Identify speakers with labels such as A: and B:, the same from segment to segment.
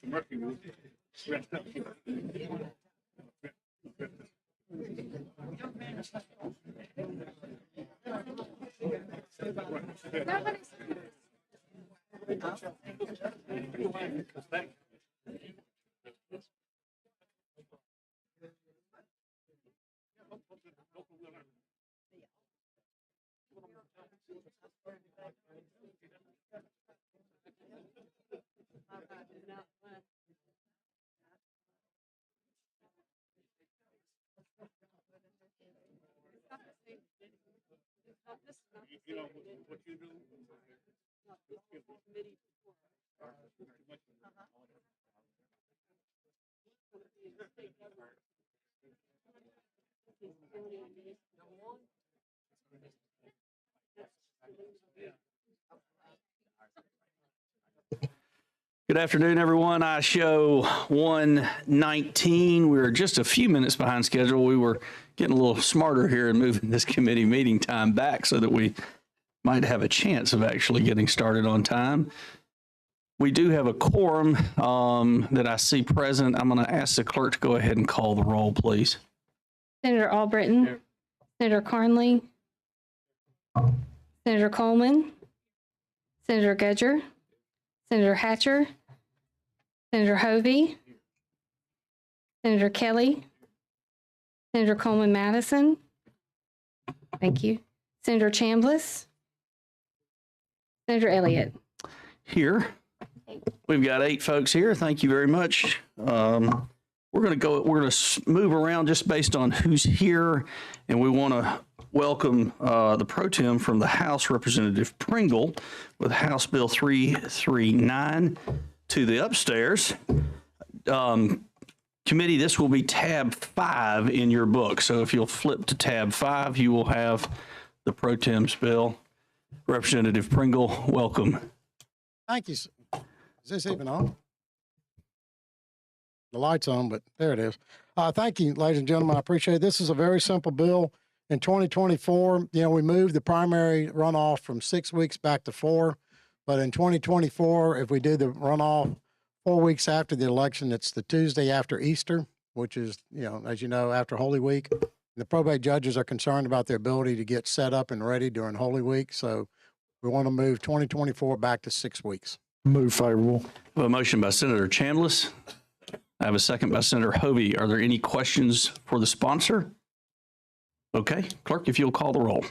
A: You know what you do.
B: Good afternoon, everyone. I show 1:19. We're just a few minutes behind schedule. We were getting a little smarter here and moving this committee meeting time back so that we might have a chance of actually getting started on time. We do have a quorum that I see present. I'm going to ask the clerk to go ahead and call the roll, please.
C: Senator Albritton, here. Senator Carnley, Senator Coleman, Senator Gudger, Senator Hatcher, Senator Hovey, Senator Kelly, Senator Coleman Madison, thank you, Senator Chambliss, Senator Elliott.
B: Here. We've got 8 folks here. Thank you very much. We're going to move around just based on who's here, and we want to welcome the pro tem from the House, Representative Pringle, with House Bill 339 to the upstairs. Committee, this will be tab 5 in your book. So if you'll flip to tab 5, you will have the pro tem's bill. Representative Pringle, welcome.
D: Thank you. Is this even on? The light's on, but there it is. Thank you, ladies and gentlemen. I appreciate it. This is a very simple bill. In 2024, we moved the primary runoff from 6 weeks back to 4. But in 2024, if we do the runoff 4 weeks after the election, it's the Tuesday after Easter, which is, as you know, after Holy Week. The probate judges are concerned about their ability to get set up and ready during Holy Week. So we want to move 2024 back to 6 weeks.
E: Move favorable.
B: I have a motion by Senator Chambliss. I have a second by Senator Hovey. Are there any questions for the sponsor? Okay, clerk, if you'll call the roll.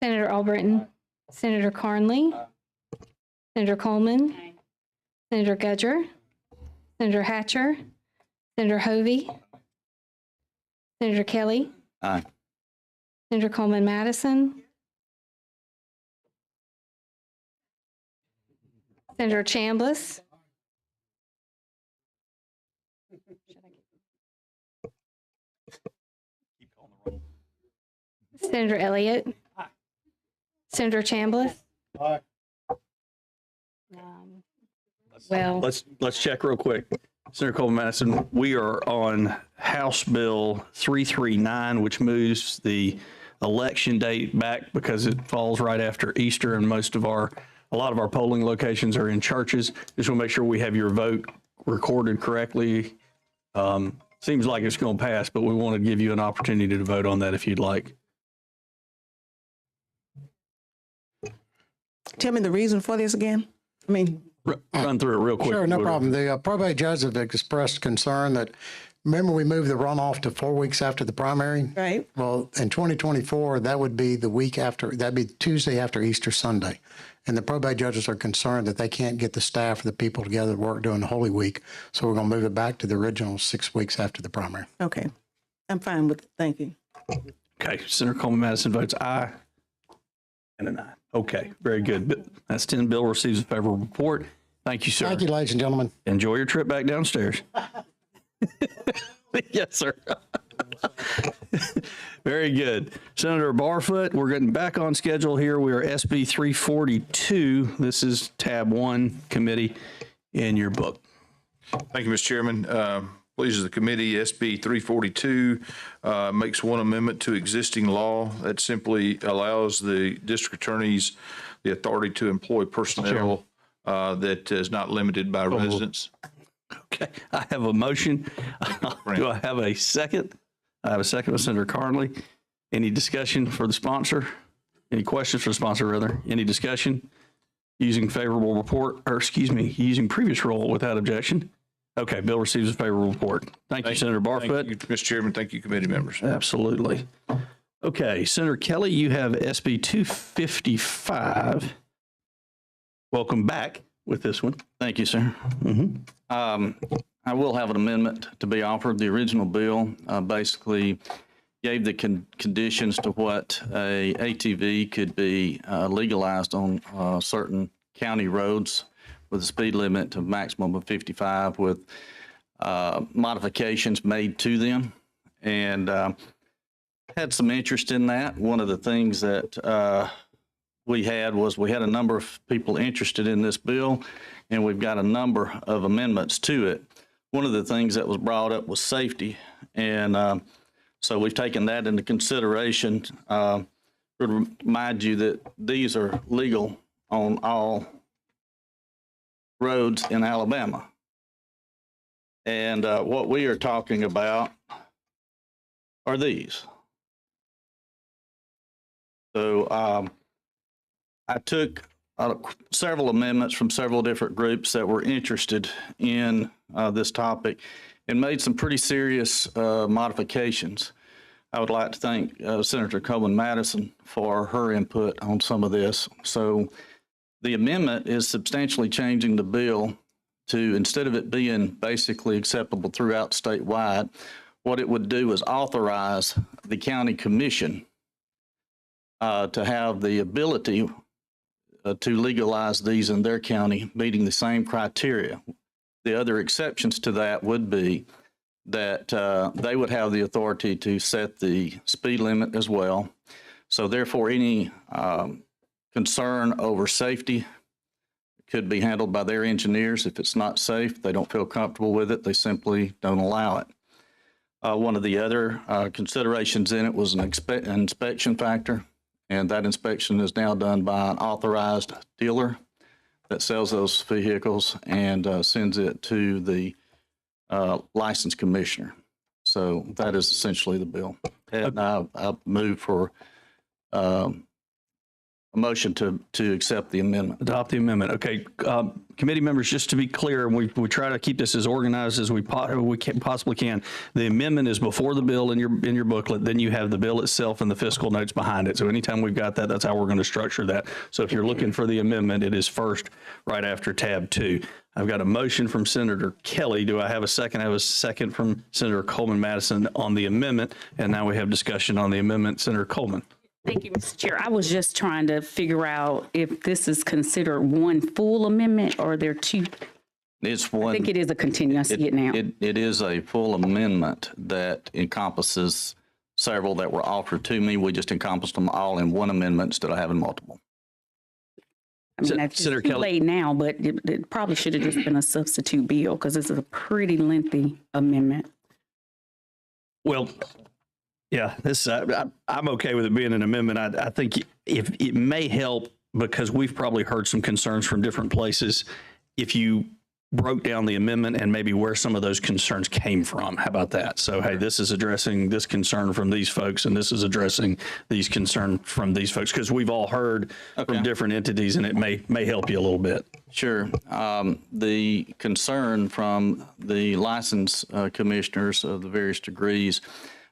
C: Senator Albritton, Senator Carnley, Senator Coleman, Senator Gudger, Senator Hatcher, Senator Hovey, Senator Kelly.
B: Aye.
C: Senator Coleman Madison. Senator Chambliss. Senator Elliott. Aye. Senator Chambliss.
D: Aye.
C: Well,
B: Let's check real quick. Senator Coleman Madison, we are on House Bill 339, which moves the election date back because it falls right after Easter, and a lot of our polling locations are in churches. Just want to make sure we have your vote recorded correctly. Seems like it's going to pass, but we want to give you an opportunity to vote on that if you'd like.
F: Tell me the reason for this again.
B: Run through it real quick.
D: Sure, no problem. The probate judges have expressed concern that, remember, we moved the runoff to 4 weeks after the primary?
F: Right.
D: Well, in 2024, that would be the week after, that'd be Tuesday after Easter Sunday. And the probate judges are concerned that they can't get the staff or the people together to work during the Holy Week. So we're going to move it back to the original 6 weeks after the primary.
F: Okay. I'm fine with it. Thank you.
B: Okay, Senator Coleman Madison votes aye and an aye. Okay, very good. That's 10. Bill receives a favorable report. Thank you, sir.
D: Thank you, ladies and gentlemen.
B: Enjoy your trip back downstairs. Yes, sir. Very good. Senator Barfoot, we're getting back on schedule here. We are SB 342. This is tab 1 committee in your book.
E: Thank you, Mr. Chairman. Please, the committee, SB 342 makes one amendment to existing law that simply allows the district attorneys the authority to employ personnel that is not limited by residents.
B: Okay, I have a motion. Do I have a second? I have a second with Senator Carnley. Any discussion for the sponsor? Any questions for the sponsor, rather? Any discussion? Using favorable report, or excuse me, using previous rule without objection? Okay, bill receives a favorable report. Thank you, Senator Barfoot.
E: Thank you, Mr. Chairman. Thank you, committee members.
B: Absolutely. Okay, Senator Kelly, you have SB 255. Welcome back with this one.
A: Thank you, sir. I will have an amendment to be offered. The original bill basically gave the conditions to what a ATV could be legalized on certain county roads with a speed limit to a maximum of 55 with modifications made to them. And had some interest in that. One of the things that we had a number of people interested in this bill, and we've got a number of amendments to it. One of the things that was brought up was safety, and so we've taken that into consideration. To remind you that these are legal on all roads in Alabama. And what we are talking about are these. So I took several amendments from several different groups that were interested in this topic and made some pretty serious modifications. I would like to thank Senator Coleman Madison for her input on some of this. So the amendment is substantially changing the bill to, instead of it being basically acceptable throughout statewide, what it would do is authorize the county commission to have the ability to legalize these in their county, meeting the same criteria. The other exceptions to that would be that they would have the authority to set the speed limit as well. So therefore, any concern over safety could be handled by their engineers. If it's not safe, they don't feel comfortable with it, they simply don't allow it. One of the other considerations in it was an inspection factor, and that inspection is now done by an authorized dealer that sells those vehicles and sends it to the license commissioner. So that is essentially the bill. And I move for a motion to accept the amendment.
B: Adopt the amendment. Okay, committee members, just to be clear, and we try to keep this as organized as we possibly can. The amendment is before the bill in your booklet. Then you have the bill itself and the fiscal notes behind it. So anytime we've got that, that's how we're going to structure that. So if you're looking for the amendment, it is first right after tab 2. I've got a motion from Senator Kelly. Do I have a second? I have a second from Senator Coleman Madison on the amendment. And now we have discussion on the amendment. Senator Coleman.
G: Thank you, Mr. Chair. I was just trying to figure out if this is considered one full amendment or there are two.
A: It's one.
G: I think it is a continuum. I see it now.
A: It is a full amendment that encompasses several that were offered to me. We just encompassed them all in one amendment instead of having multiple.
G: I mean, it's
B: Senator
G: too
B: Kelly.
G: late now, but it probably should have just been a substitute bill because it's a pretty lengthy amendment.
B: Well, yeah, this I'm okay with it being an amendment. I think if it may help, because we've probably heard some concerns from different places, if you broke down the amendment and maybe where some of those concerns came from. How about that? So, hey, this is addressing this concern from these folks, and this is addressing these concerns from these folks, because we've all heard from different entities, and it may help you a little bit.
A: Sure. The concern from the license commissioners of the various degrees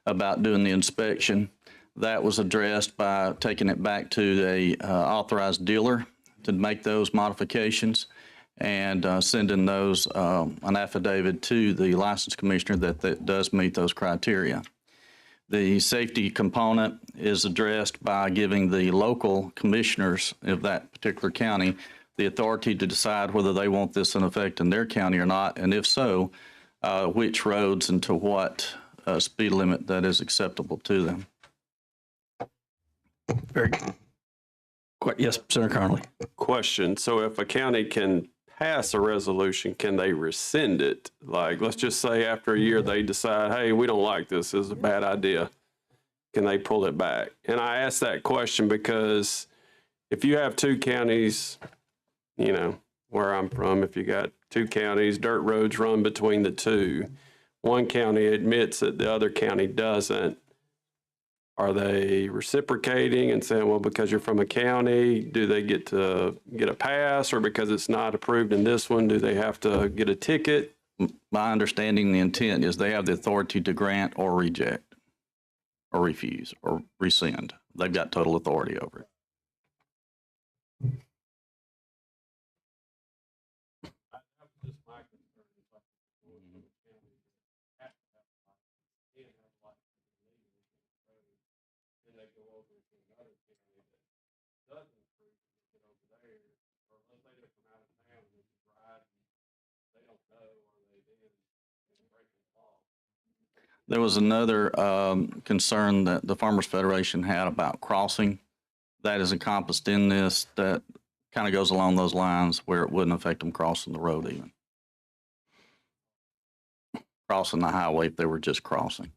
A: about doing the inspection, that was addressed by taking it back to a authorized dealer to make those modifications and sending those an affidavit to the license commissioner that does meet those criteria. The safety component is addressed by giving the local commissioners of that particular county the authority to decide whether they want this in effect in their county or not, and if so, which roads and to what speed limit that is acceptable to them.
B: Very good. Yes, Senator Carnley.
H: Question. So if a county can pass a resolution, can they rescind it? Like, let's just say after a year they decide, hey, we don't like this. This is a bad idea. Can they pull it back? And I ask that question because if you have two counties, you know, where I'm from, if you got two counties, dirt roads run between the two. One county admits that the other county doesn't. Are they reciprocating and saying, well, because you're from a county, do they get to get a pass? Or because it's not approved in this one, do they have to get a ticket?
A: My understanding, the intent is they have the authority to grant or reject or refuse or rescind. They've got total authority over it. There was another concern that the Farmers Federation had about crossing. That is encompassed in this, that kind of goes along those lines where it wouldn't affect them crossing the road even. Crossing the highway if they were just crossing.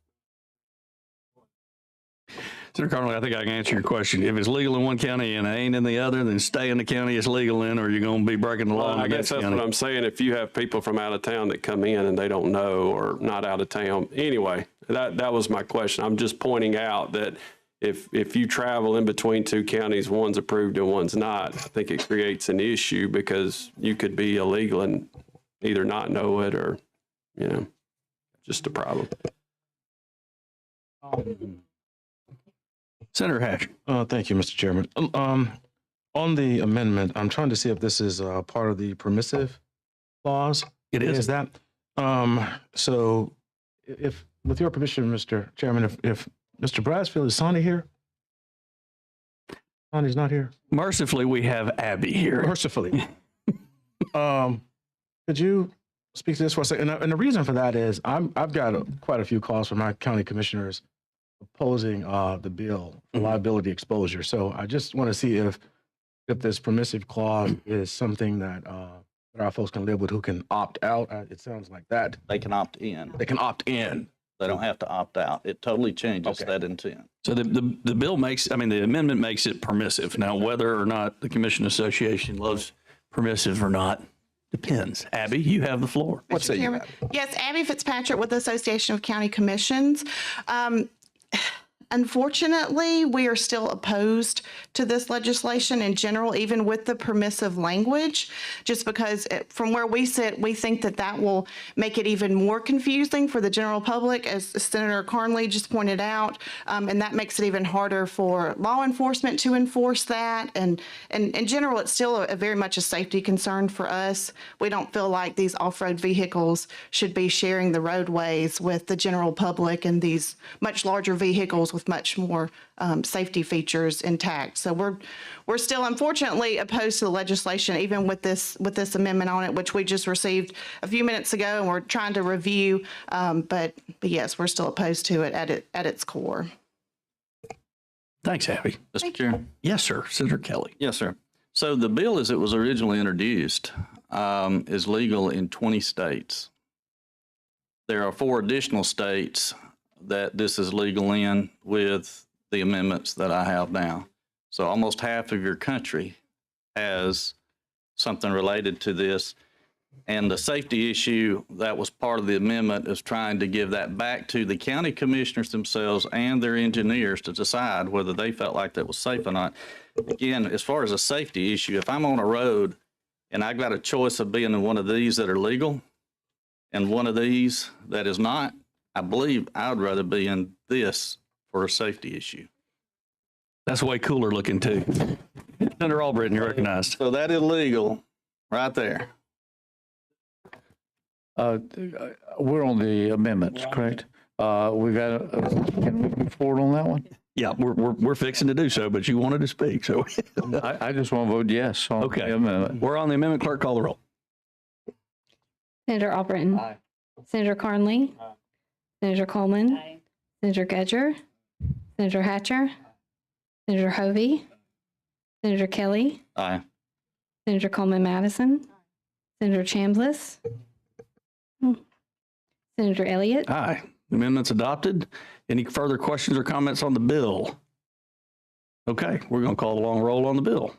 B: Senator Connolly, I think I can answer your question. If it's legal in one county and it ain't in the other, then stay in the county it's legal in, or you're going to be breaking the law in
H: I
B: the
H: guess
B: next
H: that's
B: county.
H: what I'm saying. If you have people from out of town that come in and they don't know or not out of town. Anyway, that was my question. I'm just pointing out that if you travel in between two counties, one's approved and one's not, I think it creates an issue because you could be illegal and either not know it or, just a problem.
B: Senator Hatcher.
I: Thank you, Mr. Chairman. On the amendment, I'm trying to see if this is part of the permissive clause.
B: It is.
I: Is that? So if, with your permission, Mr. Chairman, if Mr. Bradsfield, is Sonny here? Sonny's not here?
B: Mercifully, we have Abby here.
I: Mercifully. Could you speak to this for a second? And the reason for that is I've got quite a few calls from my county commissioners opposing the bill for liability exposure. So I just want to see if this permissive clause is something that our folks can live with, who can opt out. It sounds like that.
A: They can opt in.
I: They can opt in.
A: They don't have to opt out. It totally changes that intent.
B: So the bill makes, the amendment makes it permissive. Now, whether or not the Commission Association loves permissive or not depends. Abby, you have the floor.
I: What say you?
J: Chairman. Yes, Abby Fitzpatrick with the Association of County Commissions. Unfortunately, we are still opposed to this legislation in general, even with the permissive language, just because from where we sit, we think that will make it even more confusing for the general public, as Senator Carnley just pointed out, and that makes it even harder for law enforcement to enforce that. And in general, it's still a very much a safety concern for us. We don't feel like these off-road vehicles should be sharing the roadways with the general public and these much larger vehicles with much more safety features intact. So we're still unfortunately opposed to the legislation, even with this amendment on it, which we just received a few minutes ago, and we're trying to review. But yes, we're still opposed to it at its core.
B: Thanks, Abby.
A: Mr. Chair?
B: Yes, sir. Senator Kelly.
A: Yes, sir. So the bill, as it was originally introduced, is legal in 20 states. There are 4 additional states that this is legal in with the amendments that I have now. So almost half of your country has something related to this. And the safety issue that was part of the amendment is trying to give that back to the county commissioners themselves and their engineers to decide whether they felt like that was safe or not. Again, as far as a safety issue, if I'm on a road and I've got a choice of being in one of these that are legal and one of these that is not, I believe I would rather be in this for a safety issue.
B: That's way cooler looking too. Senator Albritton, you're recognized.
A: So that is legal right there.
K: We're on the amendments, correct? We got, can we move forward on that one?
B: Yeah, we're fixing to do so, but you wanted to speak, so.
K: I just want to vote yes on
B: Okay.
K: the amendment.
B: We're on the amendment. Clerk, call the roll.
C: Senator Albritton.
A: Aye.
C: Senator Carnley. Senator Coleman. Senator Gudger. Senator Hatcher. Senator Hovey. Senator Kelly.
A: Aye.
C: Senator Coleman Madison. Senator Chambliss. Senator Elliott.
B: Aye. Amendment's adopted. Any further questions or comments on the bill? Okay, we're going to call the long roll on the bill.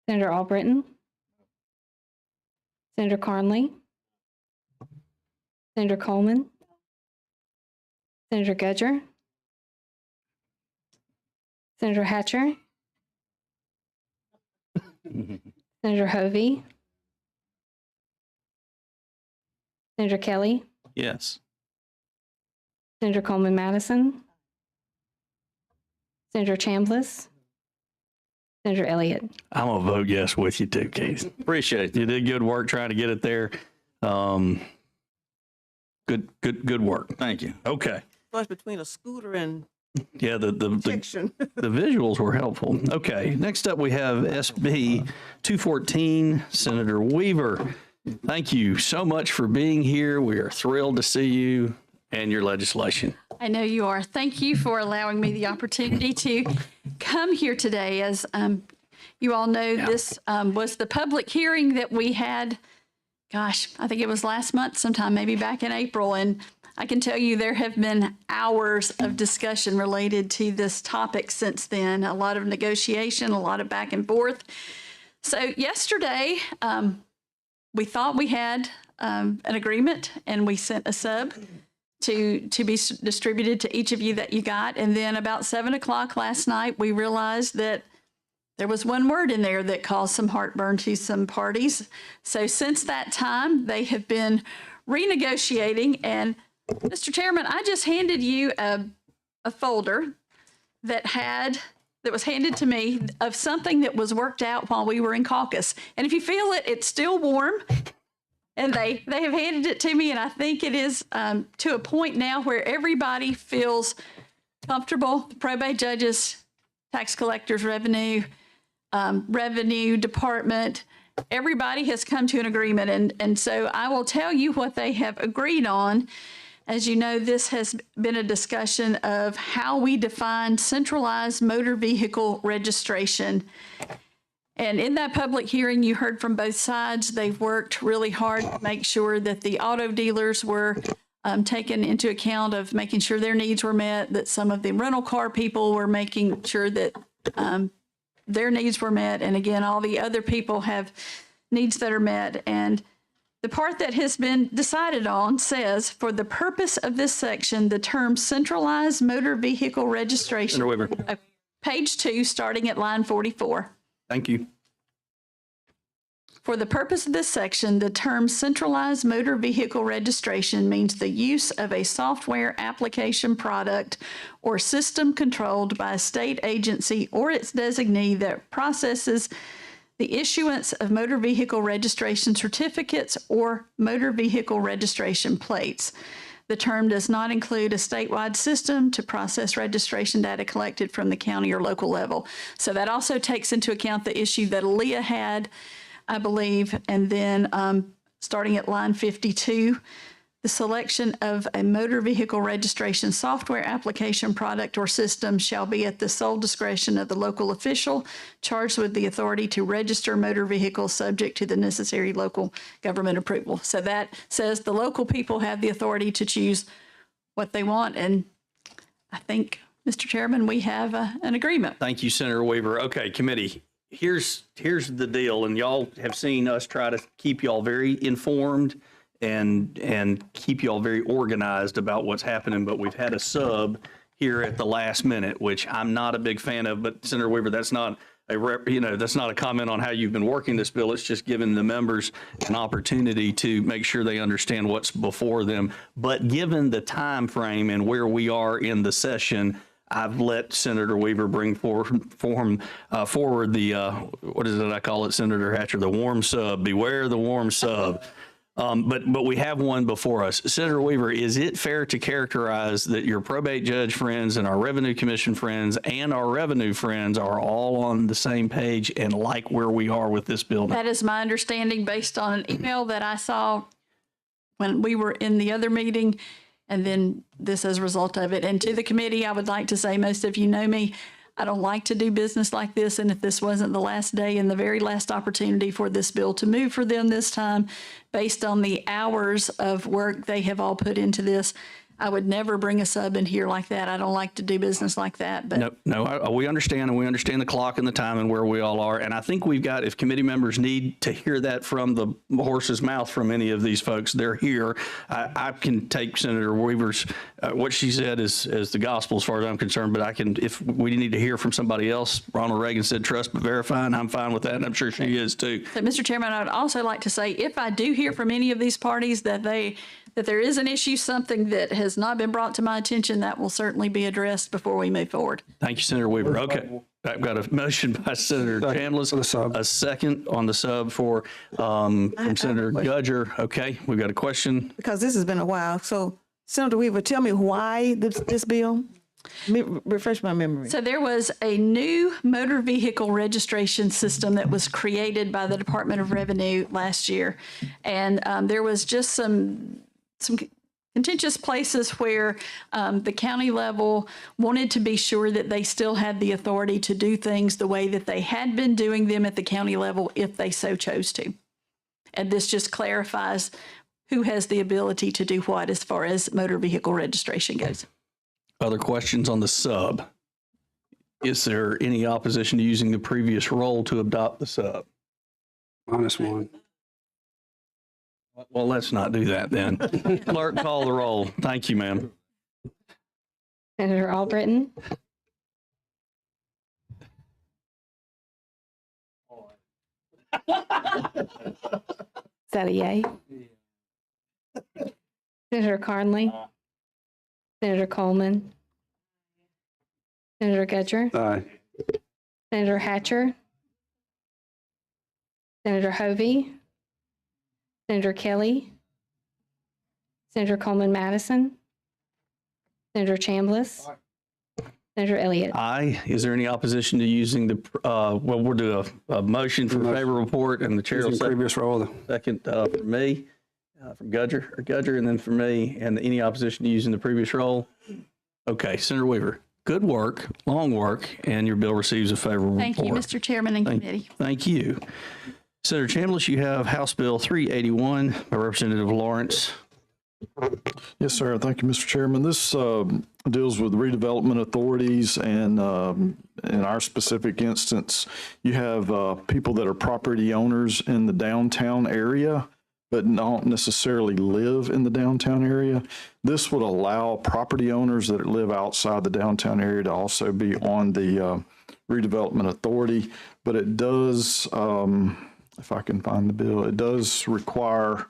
C: Senator Albritton, Senator Carnley, Senator Coleman, Senator Gudger, Senator Hatcher, Senator Hovey, Senator Kelly,
B: Yes.
C: Senator Coleman Madison, Senator Chambliss, Senator Elliott.
B: I'm gonna vote yes with you too, Keith.
A: Appreciate it.
B: You did good work trying to get it there. Good work.
A: Thank you.
B: Okay.
F: Choice between a scooter and
B: Yeah, the
F: protection.
B: the visuals were helpful. Okay. Next up, we have SB 214, Senator Weaver. Thank you so much for being here. We are thrilled to see you and your legislation.
L: I know you are. Thank you for allowing me the opportunity to come here today. As you all know, this was the public hearing that we had, gosh, I think it was last month sometime, maybe back in April. And I can tell you there have been hours of discussion related to this topic since then, a lot of negotiation, a lot of back and forth. So yesterday, we thought we had an agreement, and we sent a sub to be distributed to each of you that you got. And then about 7 o'clock last night, we realized that there was one word in there that caused some heartburn to some parties. So since that time, they have been renegotiating. And Mr. Chairman, I just handed you a folder that was handed to me of something that was worked out while we were in caucus. And if you feel it, it's still warm. And they have handed it to me, and I think it is to a point now where everybody feels comfortable. Probate judges, tax collectors, revenue department, everybody has come to an agreement. And so I will tell you what they have agreed on. As you know, this has been a discussion of how we define centralized motor vehicle registration. And in that public hearing, you heard from both sides. They've worked really hard to make sure that the auto dealers were taken into account of making sure their needs were met, that some of the rental car people were making sure that their needs were met. And again, all the other people have needs that are met. And the part that has been decided on says, for the purpose of this section, the term centralized motor vehicle registration.
B: Senator Weaver.
L: Page 2, starting at line 44.
B: Thank you.
L: For the purpose of this section, the term centralized motor vehicle registration means the use of a software application product or system controlled by a state agency or its designee that processes the issuance of motor vehicle registration certificates or motor vehicle registration plates. The term does not include a statewide system to process registration data collected from the county or local level. So that also takes into account the issue that Aaliyah had, I believe. And then starting at line 52, the selection of a motor vehicle registration software application product or system shall be at the sole discretion of the local official charged with the authority to register motor vehicles subject to the necessary local government approval. So that says the local people have the authority to choose what they want. And I think, Mr. Chairman, we have an agreement.
B: Thank you, Senator Weaver. Okay, committee, here's the deal, and y'all have seen us try to keep y'all very informed and keep y'all very organized about what's happening, but we've had a sub here at the last minute, which I'm not a big fan of. But Senator Weaver, that's not that's not a comment on how you've been working this bill. It's just giving the members an opportunity to make sure they understand what's before them. But given the time frame and where we are in the session, I've let Senator Weaver bring forward the, what is it I call it, Senator Hatcher, the warm sub. Beware the warm sub. But we have one before us. Senator Weaver, is it fair to characterize that your probate judge friends and our revenue commission friends and our revenue friends are all on the same page and like where we are with this bill?
L: That is my understanding based on an email that I saw when we were in the other meeting, and then this as a result of it. And to the committee, I would like to say, most of you know me, I don't like to do business like this. And if this wasn't the last day and the very last opportunity for this bill to move for them this time, based on the hours of work they have all put into this, I would never bring a sub in here like that. I don't like to do business like that, but
B: We understand, and we understand the clock and the time and where we all are. And I think we've got, if committee members need to hear that from the horse's mouth from any of these folks, they're here. I can take Senator Weaver's, what she said is the gospel as far as I'm concerned, but I can, if we need to hear from somebody else, Ronald Reagan said, trust but verify, and I'm fine with that, and I'm sure she is too.
L: so, Mr. Chairman, I would also like to say, if I do hear from any of these parties that there is an issue, something that has not been brought to my attention, that will certainly be addressed before we move forward.
B: Thank you, Senator Weaver. Okay. I've got a motion by Senator Chambliss, a second on the sub for from Senator Gudger. Okay, we've got a question.
F: Because this has been a while. So Senator Weaver, tell me why this bill? Refresh my memory.
L: So there was a new motor vehicle registration system that was created by the Department of Revenue last year. And there was just some contentious places where the county level wanted to be sure that they still had the authority to do things the way that they had been doing them at the county level if they so chose to. And this just clarifies who has the ability to do what as far as motor vehicle registration goes.
B: Other questions on the sub? Is there any opposition to using the previous roll to adopt the sub?
M: -1.
B: Well, let's not do that then. Clerk, call the roll. Thank you, ma'am.
C: Senator Albritton? Is that a yay? Senator Carnley? Senator Coleman? Senator Gudger?
M: Aye.
C: Senator Hatcher? Senator Hovey? Senator Kelly? Senator Coleman Madison? Senator Chambliss? Senator Elliott?
B: Aye. Is there any opposition to using the, well, we'll do a motion for favorable report, and the chair will second.
M: Previous roll.
B: Second for me, from Gudger, and then for me, and any opposition to using the previous roll? Okay, Senator Weaver, good work, long work, and your bill receives a favorable report.
L: Thank you, Mr. Chairman and committee.
B: Thank you. Senator Chambliss, you have House Bill 381 by Representative Lawrence.
N: Yes, sir. Thank you, Mr. Chairman. This deals with redevelopment authorities, and in our specific instance, you have people that are property owners in the downtown area, but don't necessarily live in the downtown area. This would allow property owners that live outside the downtown area to also be on the redevelopment authority, but it does, if I can find the bill, it does require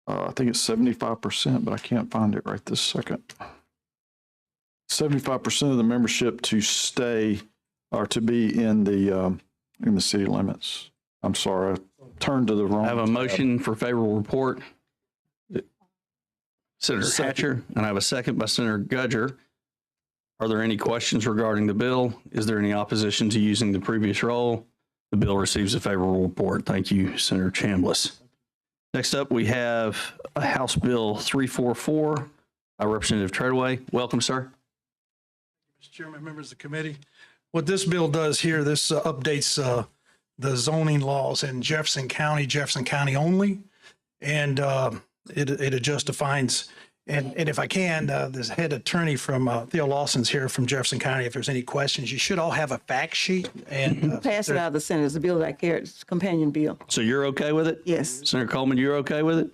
N: I think it's 75%, but I can't find it right this second. 75% of the membership to stay or to be in the city limits. I'm sorry, I turned to the wrong.
B: I have a motion for favorable report. Senator Hatcher, and I have a second by Senator Gudger. Are there any questions regarding the bill? Is there any opposition to using the previous roll? The bill receives a favorable report. Thank you, Senator Chambliss. Next up, we have House Bill 344 by Representative Treadway. Welcome, sir.
O: Mr. Chairman, members of the committee. What this bill does here, this updates the zoning laws in Jefferson County only, and it just defines. And if I can, this head attorney from Theo Lawson's here from Jefferson County. If there's any questions, you should all have a fact sheet. And
F: Pass it out of the Senate. It's a bill that I carry. It's a companion bill.
B: So you're okay with it?
F: Yes.
B: Senator Coleman, you're okay with it?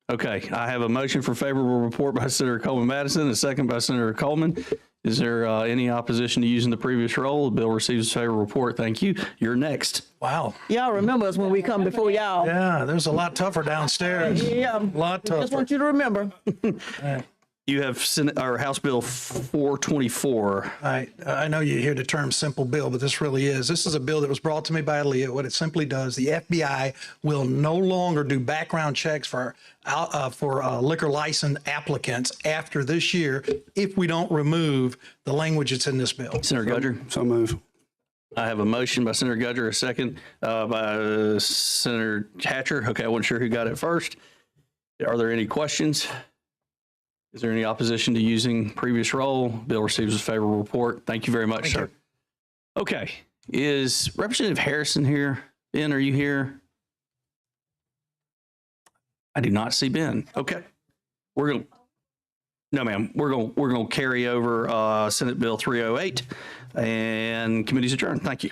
B: Okay. I have a motion for favorable report by Senator Coleman Madison, a second by Senator Coleman. Is there any opposition to using the previous roll? The bill receives a favorable report. Thank you. You're next.
O: Wow.
F: Y'all remember us when we come before y'all.
O: Yeah, there's a lot tougher downstairs.
F: Yeah.
O: A lot tougher.
F: Just want you to remember.
B: You have House Bill 424.
O: I know you hear the term simple bill, but this really is. This is a bill that was brought to me by Leah. What it simply does, the FBI will no longer do background checks for liquor license applicants after this year if we don't remove the language that's in this bill.
B: Senator Gudger?
M: So move.
B: I have a motion by Senator Gudger, a second by Senator Hatcher. Okay, I wasn't sure who got it first. Are there any questions? Is there any opposition to using previous roll? Bill receives a favorable report. Thank you very much, sir. Okay. Is Representative Harrison here? Ben, are you here? I do not see Ben. Okay. We're going to, No, ma'am. We're going to carry over Senate Bill 308 and committee's adjourned. Thank you.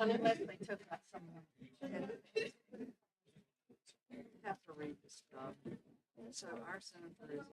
L: Unless they took that somewhere. Have to read this stuff. So our senator is